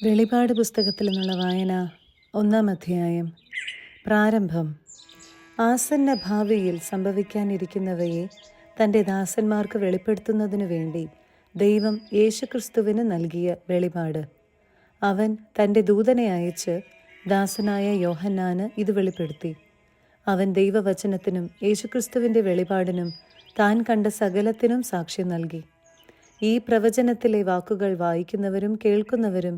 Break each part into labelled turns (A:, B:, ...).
A: വെളിപാട് പുസ്തകത്തിൽ നിന്നുള്ള വായന 1-ാം അധ്യായം. പ്രാരംഭം. ആസന്ന ഭാവിയിൽ സംഭവിക്കാനിരിക്കുന്നവയെ തൻ്റെ ദാസന്മാർക്ക് വെളിപ്പെടുത്തുന്നതിനു വേണ്ടി ദൈവം യേശുക്രിസ്തുവിന് നൽകിയ വെളിപാട്. അവൻ തൻ്റെ ദൂതനെ അയച്ച് ദാസനായ യോഹന്നാന് ഇത് വെളിപ്പെടുത്തി. അവൻ ദൈവവചനത്തിനും യേശുക്രിസ്തുവിൻ്റെ വെളിപാടിനും താൻ കണ്ട സകലത്തിനും സാക്ഷ്യം നൽകി. ഈ പ്രവചനത്തിലെ വാക്കുകൾ വായിക്കുന്നവരും കേൾക്കുന്നവരും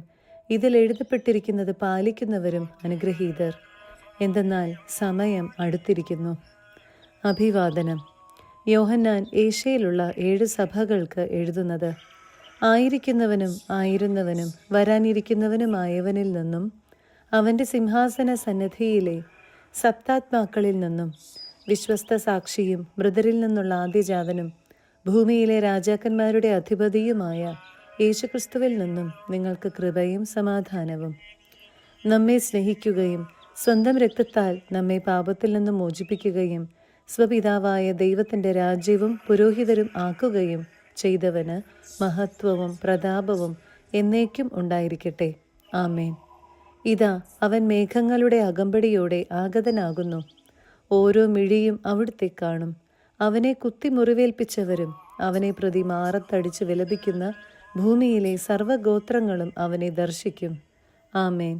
A: ഇതിൽ എഴുതപ്പെട്ടിരിക്കുന്നത് പാലിക്കുന്നവരും അനുഗ്രഹീതർ. എന്തെന്നാൽ സമയം അടുത്തിരിക്കുന്നു. അഭിവാദനം. യോഹന്നാൻ ഏഷ്യയിലുള്ള 7 സഭകൾക്ക് എഴുതുന്നത്. ആയിരിക്കുന്നവനും ആയിരുന്നവനും വരാനിരിക്കുന്നവനുമായവനിൽ നിന്നും അവൻ്റെ സിംഹാസന സന്നിധിയിലെ സപ്താത്മാക്കളിൽ നിന്നും വിശ്വസ്ത സാക്ഷിയും മൃതരിൽ നിന്നുള്ള ആദ്യജാതനും ഭൂമിയിലെ രാജാക്കന്മാരുടെ അധിപതിയുമായ യേശുക്രിസ്തുവിൽ നിന്നും നിങ്ങൾക്ക് കൃപയും സമാധാനവും. നമ്മെ സ്നേഹിക്കുകയും സ്വന്തം രക്തത്താൽ നമ്മെ പാപത്തിൽ നിന്നും മോചിപ്പിക്കുകയും സ്വപിതാവായ ദൈവത്തിൻ്റെ രാജ്യവും പുരോഹിതരും ആക്കുകയും ചെയ്തവന് മഹത്വവും പ്രതാപവും എന്നേക്കും ഉണ്ടായിരിക്കട്ടെ. ആമേൻ. ഇതാ അവൻ മേഘങ്ങളുടെ അകമ്പടിയോടെ ആഗതനാകുന്നു. ഓരോ മിഴിയും അവിടുത്തെ കാണും. അവനെ കുത്തി മുറിവേൽപ്പിച്ചവരും അവനെ പ്രതി മാറത്തടിച്ച് വിലപിക്കുന്ന ഭൂമിയിലെ സർവ്വഗോത്രങ്ങളും അവനെ ദർശിക്കും. ആമേൻ.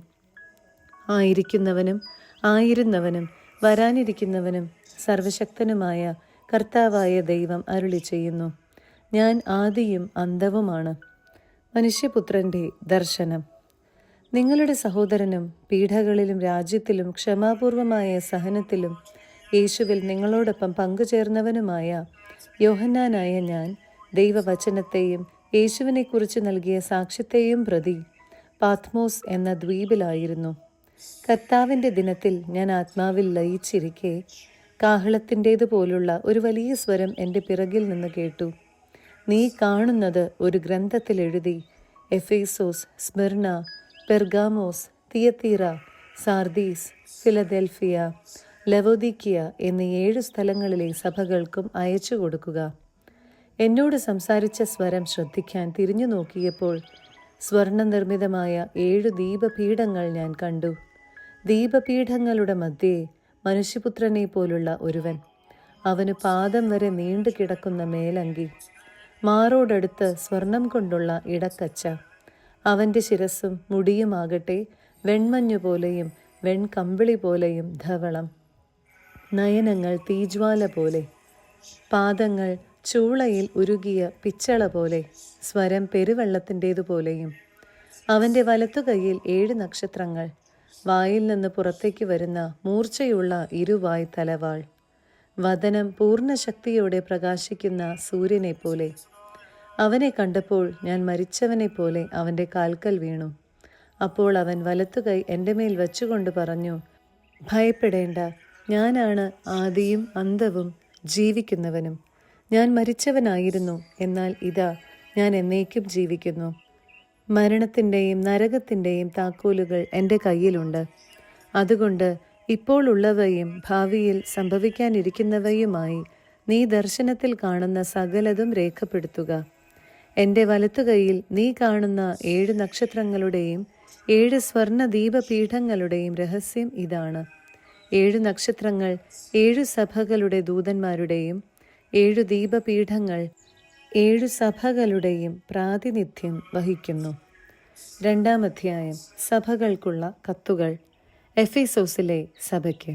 A: ആയിരിക്കുന്നവനും ആയിരുന്നവനും വരാനിരിക്കുന്നവനും സർവശക്തനുമായ കർത്താവായ ദൈവം അരുളി ചെയ്യുന്നു, ഞാൻ ആദിയും അന്തവുമാണ്. മനുഷ്യപുത്രൻ്റെ ദർശനം. നിങ്ങളുടെ സഹോദരനും പീഡകളിലും രാജ്യത്തിലും ക്ഷമാപൂർവമായ സഹനത്തിലും യേശുവിൽ നിങ്ങളോടൊപ്പം പങ്കുചേർന്നവനുമായ യോഹന്നാനായ ഞാൻ ദൈവവചനത്തെയും യേശുവിനെക്കുറിച്ച് നൽകിയ സാക്ഷ്യത്തെയും പ്രതി പാത്മോസ് എന്ന ദ്വീപിലായിരുന്നു. കർത്താവിൻ്റെ ദിനത്തിൽ ഞാൻ ആത്മാവിൽ ലയിച്ചിരിക്കെ കാഹളത്തിൻ്റേതുപോലുള്ള ഒരു വലിയ സ്വരം എൻ്റെ പിറകിൽ നിന്ന് കേട്ടു. നീ കാണുന്നത് ഒരു ഗ്രന്ഥത്തിൽ എഴുതി എഫേസോസ്, സ്മിർന, പെർഗാമോസ്, തിയത്തീറ, സാർദീസ്, ഫിലദെൽഫിയ, ലവോദിക്കിയ എന്നീ 7 സ്ഥലങ്ങളിലെ സഭകൾക്കും അയച്ചു കൊടുക്കുക. എന്നോട് സംസാരിച്ച സ്വരം ശ്രദ്ധിക്കാൻ തിരിഞ്ഞു നോക്കിയപ്പോൾ സ്വർണനിർമ്മിതമായ 7 ദീപപീഠങ്ങൾ ഞാൻ കണ്ടു. ദീപപീഠങ്ങളുടെ മധ്യേ മനുഷ്യപുത്രനെ പോലുള്ള ഒരുവൻ. അവന് പാദം വരെ നീണ്ടു കിടക്കുന്ന മേലങ്കി, മാറോടടുത്ത് സ്വർണം കൊണ്ടുള്ള ഇടക്കച്ച. അവൻ്റെ ശിരസ്സും മുടിയുമാകട്ടെ വെൺമഞ്ഞുപോലെയും വെൺകമ്പിളി പോലെയും ധവളം. നയനങ്ങൾ തീജ്വാല പോലെ, പാദങ്ങൾ ചൂളയിൽ ഉരുകിയ പിച്ചള പോലെ, സ്വരം പെരുവെള്ളത്തിൻ്റേതുപോലെയും. അവൻ്റെ വലത്തുകൈയിൽ 7 നക്ഷത്രങ്ങൾ, വായിൽ നിന്ന് പുറത്തേക്ക് വരുന്ന മൂർച്ചയുള്ള ഇരുവായ് തലവാൾ, വദനം പൂർണ്ണശക്തിയോടെ പ്രകാശിക്കുന്ന സൂര്യനെ പോലെ. അവനെ കണ്ടപ്പോൾ ഞാൻ മരിച്ചവനെ പോലെ അവൻ്റെ കാൽക്കൽ വീണു. അപ്പോൾ അവൻ വലത്തുകൈ എൻ്റെ മേൽ വച്ചുകൊണ്ട് പറഞ്ഞു, ഭയപ്പെടേണ്ട, ഞാനാണ് ആദിയും അന്തവും ജീവിക്കുന്നവനും. ഞാൻ മരിച്ചവനായിരുന്നു, എന്നാൽ ഇതാ ഞാൻ എന്നേക്കും ജീവിക്കുന്നു. മരണത്തിൻ്റെയും നരകത്തിൻ്റെയും താക്കോലുകൾ എൻ്റെ കയ്യിലുണ്ട്. അതുകൊണ്ട് ഇപ്പോൾ ഉള്ളവയും ഭാവിയിൽ സംഭവിക്കാനിരിക്കുന്നവയുമായി നീ ദർശനത്തിൽ കാണുന്ന സകലതും രേഖപ്പെടുത്തുക. എൻ്റെ വലത്തുകൈയിൽ നീ കാണുന്ന 7 നക്ഷത്രങ്ങളുടെയും 7 സ്വർണ്ണ ദീപപീഠങ്ങളുടെയും രഹസ്യം ഇതാണ്. 7 നക്ഷത്രങ്ങൾ 7 സഭകളുടെ ദൂതന്മാരുടെയും 7 ദീപപീഠങ്ങൾ 7 സഭകളുടെയും പ്രാതിനിധ്യം വഹിക്കുന്നു. 2-ാം അധ്യായം. സഭകൾക്കുള്ള കത്തുകൾ. എഫേസോസിലെ സഭയ്ക്ക്.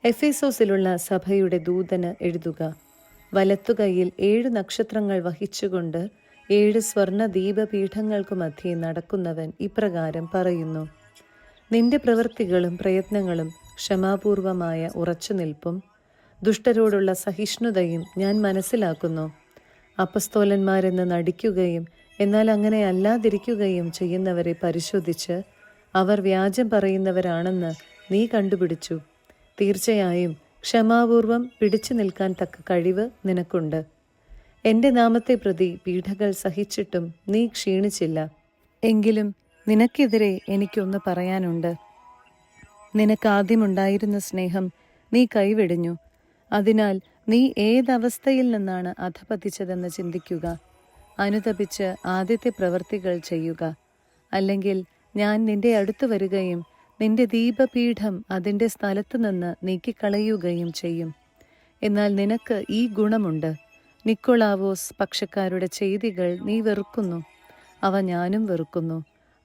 A: എഫേസോസിലുള്ള സഭയുടെ ദൂതന് എഴുതുക. വലത്തുകൈയിൽ 7 നക്ഷത്രങ്ങൾ വഹിച്ചുകൊണ്ട് 7 സ്വർണ്ണ ദീപപീഠങ്ങൾക്കു മധ്യേ നടക്കുന്നവൻ ഇപ്രകാരം പറയുന്നു, നിന്റെ പ്രവൃത്തികളും പ്രയത്നങ്ങളും ക്ഷമാപൂർവമായ ഉറച്ചുനിൽപ്പും ദുഷ്ടരോടുള്ള സഹിഷ്ണുതയും ഞാൻ മനസ്സിലാക്കുന്നു. അപ്പസ്തോലന്മാരെന്ന് നടിക്കുകയും എന്നാൽ അങ്ങനെ അല്ലാതിരിക്കുകയും ചെയ്യുന്നവരെ പരിശോധിച്ച് അവർ വ്യാജം പറയുന്നവരാണെന്ന് നീ കണ്ടുപിടിച്ചു. തീർച്ചയായും ക്ഷമാപൂർവം പിടിച്ചു നിൽക്കാൻ തക്ക കഴിവ് നിനക്കുണ്ട്. എൻ്റെ നാമത്തെ പ്രതി പീഡകൾ സഹിച്ചിട്ടും നീ ക്ഷീണിച്ചില്ല. എങ്കിലും നിനക്കെതിരെ എനിക്കൊന്ന് പറയാനുണ്ട്. നിനക്കാദ്യമുണ്ടായിരുന്ന സ്നേഹം നീ കൈവെടിഞ്ഞു. അതിനാൽ നീ ഏതവസ്ഥയിൽ നിന്നാണ് അധപതിച്ചതെന്ന് ചിന്തിക്കുക. അനുതപിച്ച് ആദ്യത്തെ പ്രവൃത്തികൾ ചെയ്യുക. അല്ലെങ്കിൽ ഞാൻ നിന്റെ അടുത്ത് വരികയും നിന്റെ ദീപപീഠം അതിൻ്റെ സ്ഥലത്തു നിന്ന് നീക്കിക്കളയുകയും ചെയ്യും. എന്നാൽ നിനക്ക് ഈ ഗുണമുണ്ട്: നിക്കൊളാവോസ് പക്ഷക്കാരുടെ ചെയ്തികൾ നീ വെറുക്കുന്നു, അവ ഞാനും വെറുക്കുന്നു.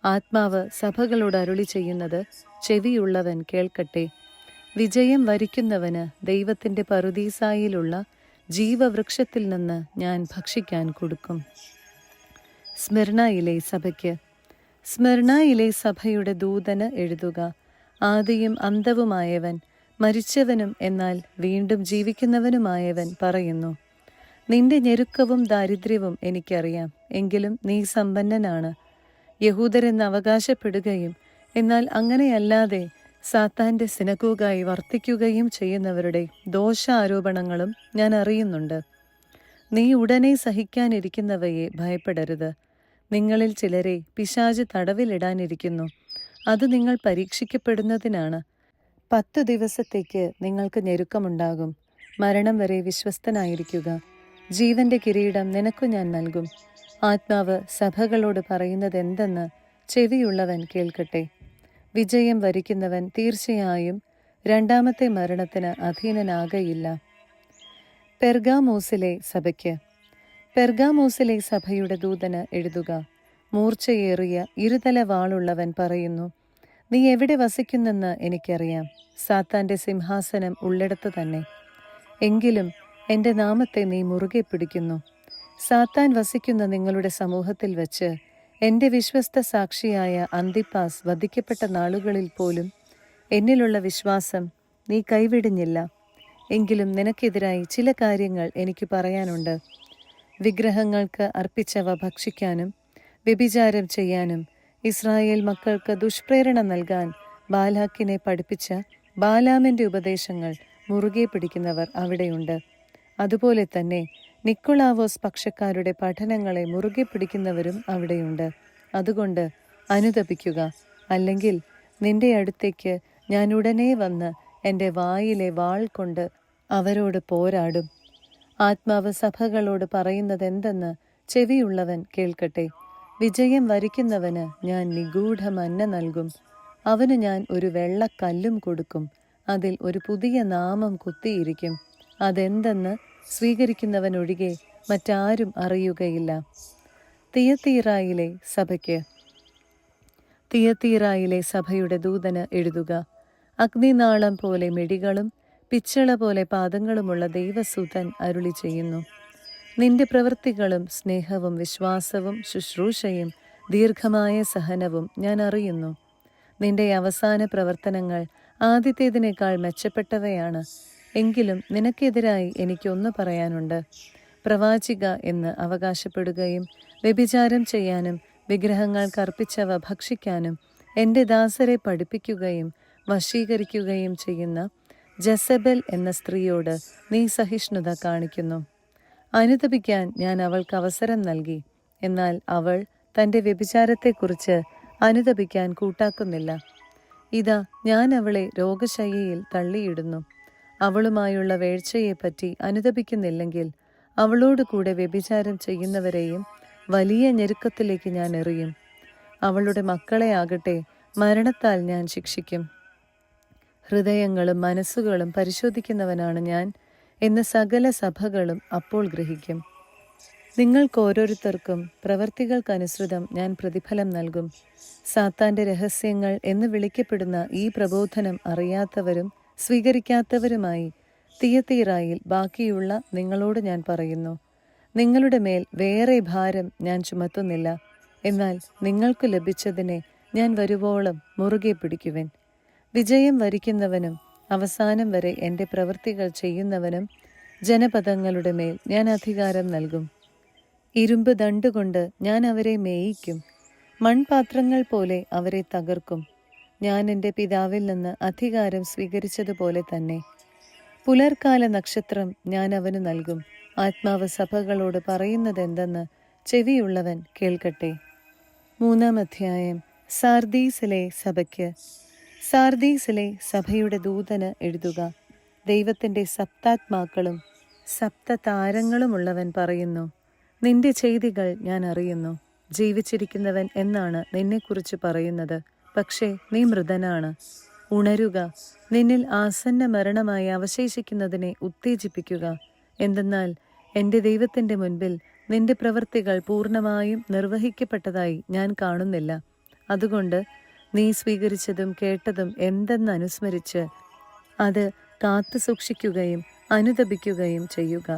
A: ആത്മാവ് സഭകളോട് അരുളി ചെയ്യുന്നത് ചെവിയുള്ളവൻ കേൾക്കട്ടെ. വിജയം വരിക്കുന്നവന് ദൈവത്തിൻ്റെ പറുദീസായിലുള്ള ജീവവൃക്ഷത്തിൽ നിന്ന് ഞാൻ ഭക്ഷിക്കാൻ കൊടുക്കും. സ്മിർണയിലെ സഭയ്ക്ക്. സ്മിർണയിലെ സഭയുടെ ദൂതന് എഴുതുക: ആദിയും അന്തവുമായവൻ, മരിച്ചവനും എന്നാൽ വീണ്ടും ജീവിക്കുന്നവനുമായവൻ പറയുന്നു: നിന്റെ ഞെരുക്കവും ദാരിദ്ര്യവും എനിക്കറിയാം, എങ്കിലും നീ സമ്പന്നനാണ്. യഹൂദരെന്ന് അവകാശപ്പെടുകയും എന്നാൽ അങ്ങനെയല്ലാതെ സാത്താന്റെ സിനഗോഗായി വർത്തിക്കുകയും ചെയ്യുന്നവരുടെ ദോഷാരോപണങ്ങളും ഞാൻ അറിയുന്നുണ്ട്. നീ ഉടനെ സഹിക്കാനിരിക്കുന്നവയെ ഭയപ്പെടരുത്. നിങ്ങളിൽ ചിലരെ പിശാച് തടവിലിടാനിരിക്കുന്നു. അത് നിങ്ങൾ പരീക്ഷിക്കപ്പെടുന്നതിനാണ്. 10 ദിവസത്തേക്ക് നിങ്ങൾക്ക് ഞെരുക്കമുണ്ടാകും. മരണം വരെ വിശ്വസ്തനായിരിക്കുക. ജീവന്റെ കിരീടം നിനക്കു ഞാൻ നൽകും. ആത്മാവ് സഭകളോട് പറയുന്നതെന്തെന്ന് ചെവിയുള്ളവൻ കേൾക്കട്ടെ. വിജയം വരിക്കുന്നവൻ തീർച്ചയായും രണ്ടാമത്തെ മരണത്തിന് അധീനനാകയില്ല. പെർഗാമോസിലെ സഭയ്ക്ക്. പെർഗാമോസിലെ സഭയുടെ ദൂതന് എഴുതുക: മൂർച്ചയേറിയ ഇരുതല വാളുള്ളവൻ പറയുന്നു: നീ എവിടെ വസിക്കുന്നെന്ന് എനിക്കറിയാം. സാത്താന്റെ സിംഹാസനം ഉള്ളിടത്ത് തന്നെ. എങ്കിലും എൻ്റെ നാമത്തെ നീ മുറുകെ പിടിക്കുന്നു. സാത്താൻ വസിക്കുന്ന നിങ്ങളുടെ സമൂഹത്തിൽ വച്ച് എൻ്റെ വിശ്വസ്ത സാക്ഷിയായ അന്തിപ്പാസ് വധിക്കപ്പെട്ട നാളുകളിൽ പോലും എന്നിലുള്ള വിശ്വാസം നീ കൈവിടിഞ്ഞില്ല. എങ്കിലും നിനക്കെതിരായി ചില കാര്യങ്ങൾ എനിക്ക് പറയാനുണ്ട്. വിഗ്രഹങ്ങൾക്ക് അർപ്പിച്ചവ ഭക്ഷിക്കാനും വ്യഭിചാരം ചെയ്യാനും ഇസ്രായേൽ മക്കൾക്ക് ദുഷ്പ്രേരണ നൽകാൻ ബാലാക്കിനെ പഠിപ്പിച്ച ബാലാമിൻ്റെ ഉപദേശങ്ങൾ മുറുകെ പിടിക്കുന്നവർ അവിടെയുണ്ട്. അതുപോലെ തന്നെ നിക്കൊളാവോസ് പക്ഷക്കാരുടെ പഠനങ്ങളെ മുറുകെ പിടിക്കുന്നവരും അവിടെയുണ്ട്. അതുകൊണ്ട് അനുതപിക്കുക, അല്ലെങ്കിൽ നിന്റെ അടുത്തേക്ക് ഞാൻ ഉടനെ വന്ന് എൻ്റെ വായിലെ വാൾ കൊണ്ട് അവരോട് പോരാടും. ആത്മാവ് സഭകളോട് പറയുന്നതെന്തെന്ന് ചെവിയുള്ളവൻ കേൾക്കട്ടെ. വിജയം വരിക്കുന്നവന് ഞാൻ നിഗൂഢ മന്ന നൽകും. അവന് ഞാൻ ഒരു വെള്ളക്കല്ലും കൊടുക്കും. അതിൽ ഒരു പുതിയ നാമം കുത്തിയിരിക്കും. അതെന്തെന്ന് സ്വീകരിക്കുന്നവനൊഴികെ മറ്റാരും അറിയുകയില്ല. തിയത്തീറായിലെ സഭയ്ക്ക്. തിയത്തീറായിലെ സഭയുടെ ദൂതന് എഴുതുക: അഗ്നിനാളം പോലെ മിടികളും പിച്ചള പോലെ പാദങ്ങളുമുള്ള ദൈവസുതൻ അരുളി ചെയ്യുന്നു: നിന്റെ പ്രവൃത്തികളും സ്നേഹവും വിശ്വാസവും ശുശ്രൂഷയും ദീർഘമായ സഹനവും ഞാൻ അറിയുന്നു. നിന്റെ അവസാന പ്രവർത്തനങ്ങൾ ആദ്യത്തേതിനേക്കാൾ മെച്ചപ്പെട്ടവയാണ്. എങ്കിലും നിനക്കെതിരായി എനിക്കൊന്ന് പറയാനുണ്ട്. പ്രവാചിക എന്ന് അവകാശപ്പെടുകയും വ്യഭിചാരം ചെയ്യാനും വിഗ്രഹങ്ങൾക്ക് അർപ്പിച്ചവ ഭക്ഷിക്കാനും എൻ്റെ ദാസരെ പഠിപ്പിക്കുകയും വശീകരിക്കുകയും ചെയ്യുന്ന ജസബൽ എന്ന സ്ത്രീയോട് നീ സഹിഷ്ണുത കാണിക്കുന്നു. അനുതപിക്കാൻ ഞാൻ അവൾക്ക് അവസരം നൽകി. എന്നാൽ അവൾ തൻ്റെ വ്യഭിചാരത്തെക്കുറിച്ച് അനുതപിക്കാൻ കൂട്ടാക്കുന്നില്ല. ഇതാ, ഞാൻ അവളെ രോഗശയ്യയിൽ തള്ളിയിടുന്നു. അവളുമായുള്ള വേഴ്ചയെപ്പറ്റി അനുതപിക്കുന്നില്ലെങ്കിൽ അവളോട് കൂടെ വ്യഭിചാരം ചെയ്യുന്നവരെയും വലിയ ഞെരുക്കത്തിലേക്ക് ഞാൻ എറിയും. അവളുടെ മക്കളെ ആകട്ടെ മരണത്താൽ ഞാൻ ശിക്ഷിക്കും. ഹൃദയങ്ങളും മനസ്സുകളും പരിശോധിക്കുന്നവനാണ് ഞാൻ എന്ന് സകല സഭകളും അപ്പോൾ ഗ്രഹിക്കും. നിങ്ങൾക്കോരോരുത്തർക്കും പ്രവർത്തികൾക്കനുസൃതം ഞാൻ പ്രതിഫലം നൽകും. സാത്താന്റെ രഹസ്യങ്ങൾ എന്ന് വിളിക്കപ്പെടുന്ന ഈ പ്രബോധനം അറിയാത്തവരും സ്വീകരിക്കാത്തവരുമായി തിയത്തീറായിൽ ബാക്കിയുള്ള നിങ്ങളോട് ഞാൻ പറയുന്നു: നിങ്ങളുടെ മേൽ വേറെ ഭാരം ഞാൻ ചുമത്തുന്നില്ല. എന്നാൽ നിങ്ങൾക്ക് ലഭിച്ചതിനെ ഞാൻ വരുവോളം മുറുകെ പിടിക്കുവിൻ. വിജയം വരിക്കുന്നവനും അവസാനം വരെ എൻ്റെ പ്രവൃത്തികൾ ചെയ്യുന്നവനും ജനപദങ്ങളുടെ മേൽ ഞാൻ അധികാരം നൽകും. ഇരുമ്പ് ദണ്ടുകൊണ്ട് ഞാൻ അവരെ മേയിക്കും. മൺപാത്രങ്ങൾ പോലെ അവരെ തകർക്കും. ഞാൻ എൻ്റെ പിതാവിൽ നിന്ന് അധികാരം സ്വീകരിച്ചതുപോലെ തന്നെ. പുലർക്കാല നക്ഷത്രം ഞാൻ അവന് നൽകും. ആത്മാവ് സഭകളോട് പറയുന്നതെന്തെന്ന് ചെവിയുള്ളവൻ കേൾക്കട്ടെ. 3-ാം അധ്യായം. സാർദീസിലെ സഭയ്ക്ക്. സാർദീസിലെ സഭയുടെ ദൂതന് എഴുതുക: ദൈവത്തിൻ്റെ സപ്താത്മാക്കളും സപ്തതാരങ്ങളുമുള്ളവൻ പറയുന്നു: നിന്റെ ചെയ്തികൾ ഞാൻ അറിയുന്നു. ജീവിച്ചിരിക്കുന്നവൻ എന്നാണ് നിന്നെക്കുറിച്ച് പറയുന്നത്. പക്ഷേ നീ മൃതനാണ്. ഉണരുക, നിന്നിൽ ആസന്ന മരണമായി അവശേഷിക്കുന്നതിനെ ഉത്തേജിപ്പിക്കുക. എന്തെന്നാൽ എൻ്റെ ദൈവത്തിൻ്റെ മുൻപിൽ നിന്റെ പ്രവൃത്തികൾ പൂർണ്ണമായും നിർവഹിക്കപ്പെട്ടതായി ഞാൻ കാണുന്നില്ല. അതുകൊണ്ട് നീ സ്വീകരിച്ചതും കേട്ടതും എന്തെന്നനുസ്മരിച്ച് അത് കാത്തു സൂക്ഷിക്കുകയും അനുതപിക്കുകയും ചെയ്യുക.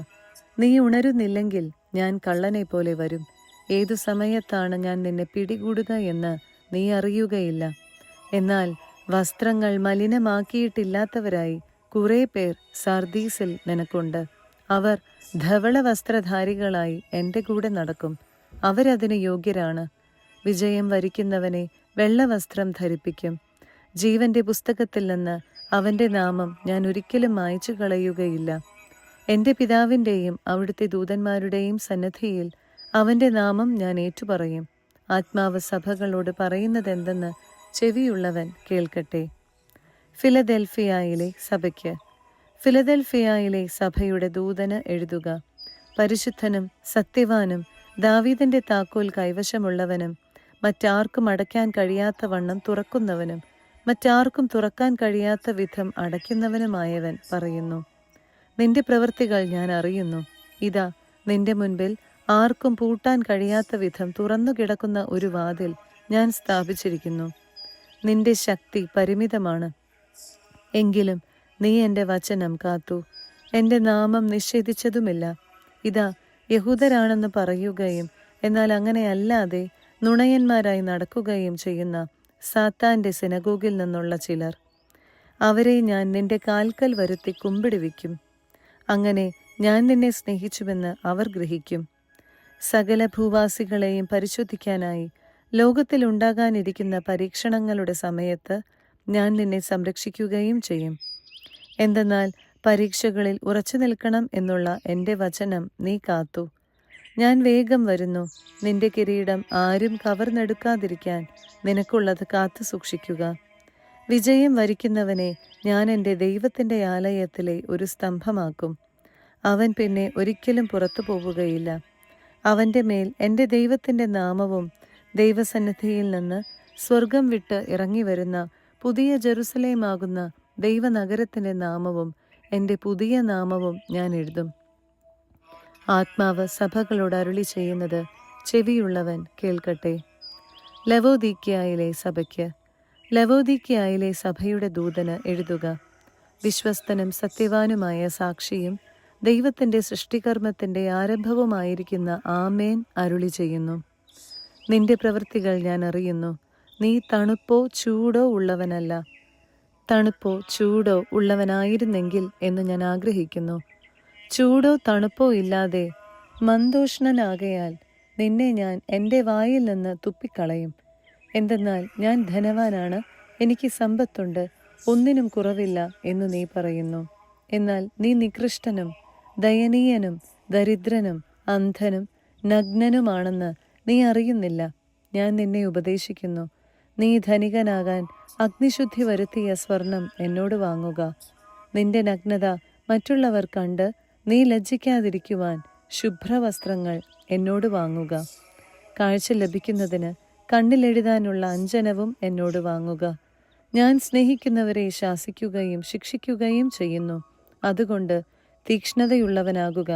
A: നീ ഉണരുന്നില്ലെങ്കിൽ ഞാൻ കള്ളനെ പോലെ വരും. ഏതു സമയത്താണ് ഞാൻ നിന്നെ പിടികൂടുക എന്ന് നീ അറിയുകയില്ല. എന്നാൽ വസ്ത്രങ്ങൾ മലിനമാക്കിയിട്ടില്ലാത്തവരായി കുറേ പേർ സാർദീസിൽ നിനക്കുണ്ട്. അവർ ധവള വസ്ത്രധാരികളായി എൻ്റെ കൂടെ നടക്കും. അവരതിന് യോഗ്യരാണ്. വിജയം വരിക്കുന്നവനെ വെള്ളവസ്ത്രം ധരിപ്പിക്കും. ജീവന്റെ പുസ്തകത്തിൽ നിന്ന് അവൻ്റെ നാമം ഞാൻ ഒരിക്കലും മായ്ച്ചു കളയുകയില്ല. എൻ്റെ പിതാവിൻ്റെയും അവിടുത്തെ ദൂതന്മാരുടെയും സന്നിധിയിൽ അവൻ്റെ നാമം ഞാൻ ഏറ്റുപറയും. ആത്മാവ് സഭകളോട് പറയുന്നതെന്തെന്ന് ചെവിയുള്ളവൻ കേൾക്കട്ടെ. ഫിലദെൽഫിയയിലെ സഭയ്ക്ക്. ഫിലദെൽഫിയയിലെ സഭയുടെ ദൂതന് എഴുതുക. പരിശുദ്ധനും സത്യവാനും ദാവീദിന്റെ താക്കോൽ കൈവശമുള്ളവനും മറ്റാർക്കും അടയ്ക്കാൻ കഴിയാത്ത വണ്ണം തുറക്കുന്നവനും മറ്റാർക്കും തുറക്കാൻ കഴിയാത്ത വിധം അടയ്ക്കുന്നവനുമായവൻ പറയുന്നു: നിന്റെ പ്രവൃത്തികൾ ഞാൻ അറിയുന്നു. ഇതാ, നിന്റെ മുൻപിൽ ആർക്കും പൂട്ടാൻ കഴിയാത്ത വിധം തുറന്നു കിടക്കുന്ന ഒരു വാതിൽ ഞാൻ സ്ഥാപിച്ചിരിക്കുന്നു. നിന്റെ ശക്തി പരിമിതമാണ്. എങ്കിലും നീ എൻ്റെ വചനം കാത്തു. എൻ്റെ നാമം നിഷേധിച്ചതുമില്ല. ഇതാ, യഹൂദരാണെന്ന് പറയുകയും എന്നാൽ അങ്ങനെയല്ലാതെ നുണയന്മാരായി നടക്കുകയും ചെയ്യുന്ന സാത്താന്റെ സിനഗോഗിൽ നിന്നുള്ള ചിലർ. അവരെ ഞാൻ നിന്റെ കാൽക്കൽ വരുത്തി കുമ്പിടുവിക്കും. അങ്ങനെ ഞാൻ നിന്നെ സ്നേഹിച്ചുവെന്ന് അവർ ഗ്രഹിക്കും. സകല ഭൂവാസികളെയും പരിശോധിക്കാനായി ലോകത്തിൽ ഉണ്ടാകാനിരിക്കുന്ന പരീക്ഷണങ്ങളുടെ സമയത്ത് ഞാൻ നിന്നെ സംരക്ഷിക്കുകയും ചെയ്യും. എന്തെന്നാൽ പരീക്ഷകളിൽ ഉറച്ചു നിൽക്കണം എന്നുള്ള എൻ്റെ വചനം നീ കാത്തു. ഞാൻ വേഗം വരുന്നു. നിന്റെ കിരീടം ആരും കവർന്നെടുക്കാതിരിക്കാൻ നിനക്കുള്ളത് കാത്തു സൂക്ഷിക്കുക. വിജയം വരിക്കുന്നവനെ ഞാൻ എൻ്റെ ദൈവത്തിൻ്റെ ആലയത്തിലെ ഒരു സ്തംഭമാക്കും. അവൻ പിന്നെ ഒരിക്കലും പുറത്തു പോവുകയില്ല. അവൻ്റെ മേൽ എൻ്റെ ദൈവത്തിൻ്റെ നാമവും ദൈവസന്നിധിയിൽ നിന്ന് സ്വർഗം വിട്ട് ഇറങ്ങി വരുന്ന പുതിയ ജെറുസലേമാകുന്ന ദൈവനഗരത്തിൻ്റെ നാമവും എൻ്റെ പുതിയ നാമവും ഞാൻ എഴുതും. ആത്മാവ് സഭകളോട് അരുളി ചെയ്യുന്നത് ചെവിയുള്ളവൻ കേൾക്കട്ടെ. ലവോദീക്യയിലെ സഭയ്ക്ക്. ലവോദീക്യയിലെ സഭയുടെ ദൂതന് എഴുതുക. വിശ്വസ്തനും സത്യവാനുമായ സാക്ഷിയും ദൈവത്തിൻ്റെ സൃഷ്ടികർമ്മത്തിൻ്റെ ആരംഭവുമായിരിക്കുന്ന ആമേൻ അരുളി ചെയ്യുന്നു: നിന്റെ പ്രവൃത്തികൾ ഞാൻ അറിയുന്നു. നീ തണുപ്പോ ചൂടോ ഉള്ളവനല്ല. തണുപ്പോ ചൂടോ ഉള്ളവനായിരുന്നെങ്കിൽ എന്ന് ഞാൻ ആഗ്രഹിക്കുന്നു. ചൂടോ തണുപ്പോ ഇല്ലാതെ മന്ദോഷ്ണനാകയാൽ നിന്നെ ഞാൻ എൻ്റെ വായിൽ നിന്ന് തുപ്പിക്കളയും. എന്തെന്നാൽ ഞാൻ ധനവാനാണ്, എനിക്ക് സമ്പത്തുണ്ട്, ഒന്നിനും കുറവില്ല എന്ന് നീ പറയുന്നു. എന്നാൽ നീ നികൃഷ്ടനും ദയനീയനും ദരിദ്രനും അന്ധനും നഗ്നനുമാണെന്ന് നീ അറിയുന്നില്ല. ഞാൻ നിന്നെ ഉപദേശിക്കുന്നു. നീ ധനികനാകാൻ അഗ്നിശുദ്ധി വരുത്തിയ സ്വർണം എന്നോട് വാങ്ങുക. നിന്റെ നഗ്നത മറ്റുള്ളവർ കണ്ട് നീ ലജ്ജിക്കാതിരിക്കുവാൻ ശുഭ്രവസ്ത്രങ്ങൾ എന്നോട് വാങ്ങുക. കാഴ്ച ലഭിക്കുന്നതിന് കണ്ണിലെഴുതാനുള്ള അഞ്ജനവും എന്നോട് വാങ്ങുക. ഞാൻ സ്നേഹിക്കുന്നവരെ ശാസിക്കുകയും ശിക്ഷിക്കുകയും ചെയ്യുന്നു. അതുകൊണ്ട് തീക്ഷ്ണതയുള്ളവനാകുക,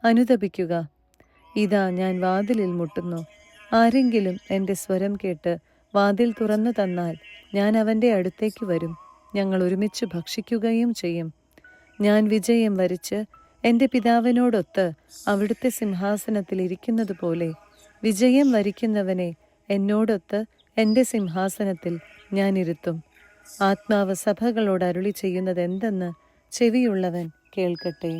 A: അനുതപിക്കുക. ഇതാ, ഞാൻ വാതിലിൽ മുട്ടുന്നു. ആരെങ്കിലും എൻ്റെ സ്വരം കേട്ട് വാതിൽ തുറന്നു തന്നാൽ ഞാൻ അവൻ്റെ അടുത്തേക്ക് വരും. ഞങ്ങൾ ഒരുമിച്ച് ഭക്ഷിക്കുകയും ചെയ്യും. ഞാൻ വിജയം വരിച്ച് എൻ്റെ പിതാവിനോടൊത്ത് അവിടുത്തെ സിംഹാസനത്തിൽ ഇരിക്കുന്നത് പോലെ വിജയം വരിക്കുന്നവനെ എന്നോടൊത്ത് എൻ്റെ സിംഹാസനത്തിൽ ഞാൻ ഇരുത്തും. ആത്മാവ് സഭകളോട് അരുളി ചെയ്യുന്നത് എന്തെന്ന് ചെവിയുള്ളവൻ കേൾക്കട്ടെ.